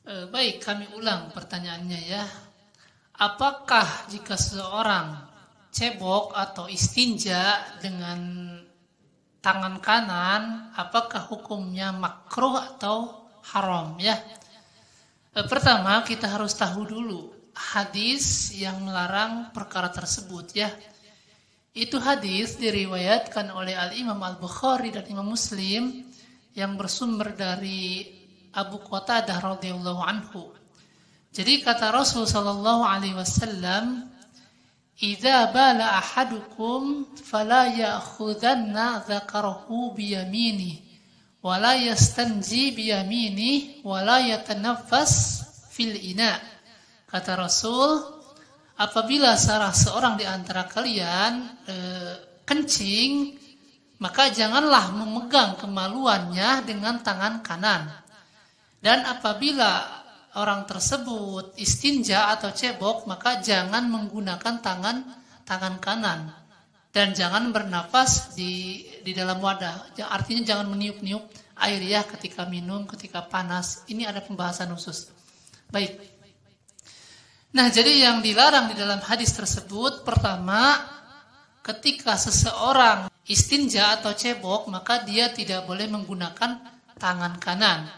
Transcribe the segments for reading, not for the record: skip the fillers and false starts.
Baik, kami ulang pertanyaannya ya. Apakah jika seseorang cebok atau istinja dengan tangan kanan, apakah hukumnya makruh atau haram ya? Pertama, kita harus tahu dulu hadis yang melarang perkara tersebut ya. Itu hadis diriwayatkan oleh Al-Imam Al-Bukhari dan Imam Muslim yang bersumber dari Abu Qatadah radhiyallahu anhu. Jadi kata Rasul sallallahu alaihi wasallam, "Idza bala ahadukum fala ya'khudanna dzakarahu bi yaminihi wa la yastanji bi yaminihi wa la yatanaffas fil ina." Kata Rasul, apabila salah seorang di antara kalian kencing, maka janganlah memegang kemaluannya dengan tangan kanan. Dan apabila orang tersebut istinja atau cebok, maka jangan menggunakan tangan kanan. Dan jangan bernafas di dalam wadah. Artinya jangan meniup-niup air ya ketika minum, ketika panas. Ini ada pembahasan khusus. Baik. Nah, jadi yang dilarang di dalam hadis tersebut, pertama, ketika seseorang istinja atau cebok, maka dia tidak boleh menggunakan tangan kanan.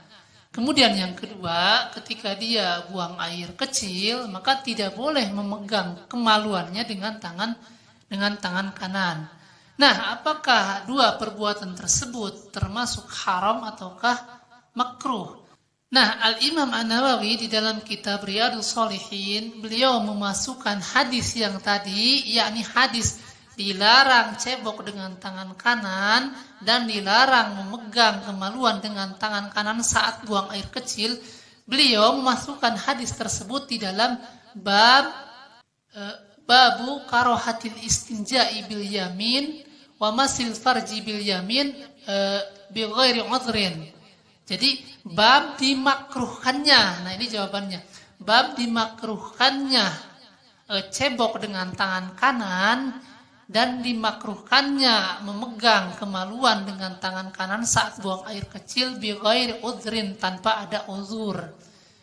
Kemudian yang kedua, ketika dia buang air kecil, maka tidak boleh memegang kemaluannya dengan tangan kanan. Nah, apakah dua perbuatan tersebut termasuk haram ataukah makruh? Nah, Al-Imam An-Nawawi di dalam kitab Riyadhus Shalihin, beliau memasukkan hadis yang tadi, yakni hadis dilarang cebok dengan tangan kanan dan dilarang memegang kemaluan dengan tangan kanan saat buang air kecil. Beliau memasukkan hadis tersebut di dalam babu karohatil istinja'i bil yamin wa masil farji bil yamin bi ghairi udhrin. Jadi bab dimakruhkannya. Nah, ini jawabannya. Bab dimakruhkannya cebok dengan tangan kanan dan dimakruhkannya memegang kemaluan dengan tangan kanan saat buang air kecil bi ghairi udhrin, tanpa ada uzur.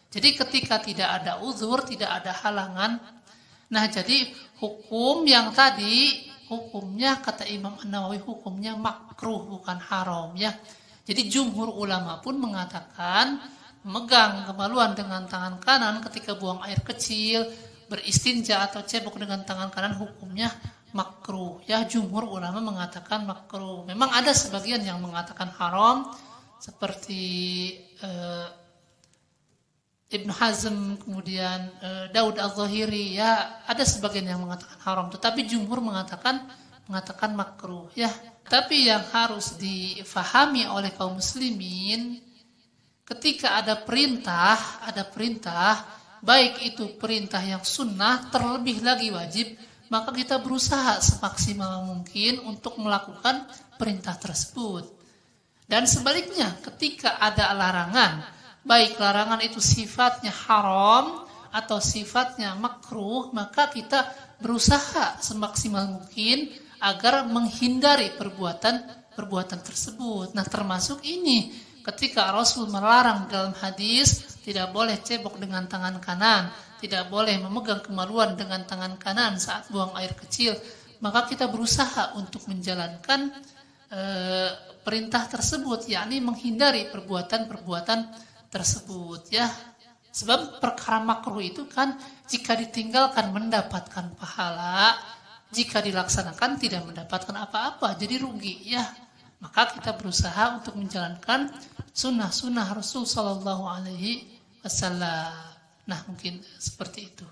Jadi ketika tidak ada uzur, tidak ada halangan. Nah, jadi hukum yang tadi, hukumnya kata Imam An-Nawawi, hukumnya makruh bukan haram ya. Jadi jumhur ulama pun mengatakan memegang kemaluan dengan tangan kanan ketika buang air kecil, beristinja atau cebok dengan tangan kanan hukumnya makruh ya. Jumhur ulama mengatakan makruh. Memang ada sebagian yang mengatakan haram seperti Ibnu Hazm, kemudian Daud Al-Zahiri ya, ada sebagian yang mengatakan haram, tetapi jumhur mengatakan makruh ya. Tapi yang harus difahami oleh kaum muslimin, ketika ada perintah, baik itu perintah yang sunnah terlebih lagi wajib, maka kita berusaha semaksimal mungkin untuk melakukan perintah tersebut. Dan sebaliknya, ketika ada larangan, baik larangan itu sifatnya haram atau sifatnya makruh, maka kita berusaha semaksimal mungkin agar menghindari perbuatan tersebut. Nah, termasuk ini ketika Rasul melarang dalam hadis tidak boleh cebok dengan tangan kanan, tidak boleh memegang kemaluan dengan tangan kanan saat buang air kecil, maka kita berusaha untuk menjalankan perintah tersebut, yakni menghindari perbuatan tersebut ya. Sebab perkara makruh itu kan jika ditinggalkan mendapatkan pahala, jika dilaksanakan tidak mendapatkan apa-apa, jadi rugi ya. Maka kita berusaha untuk menjalankan sunnah-sunnah Rasul sallallahu alaihi wasallam. Nah, mungkin seperti itu.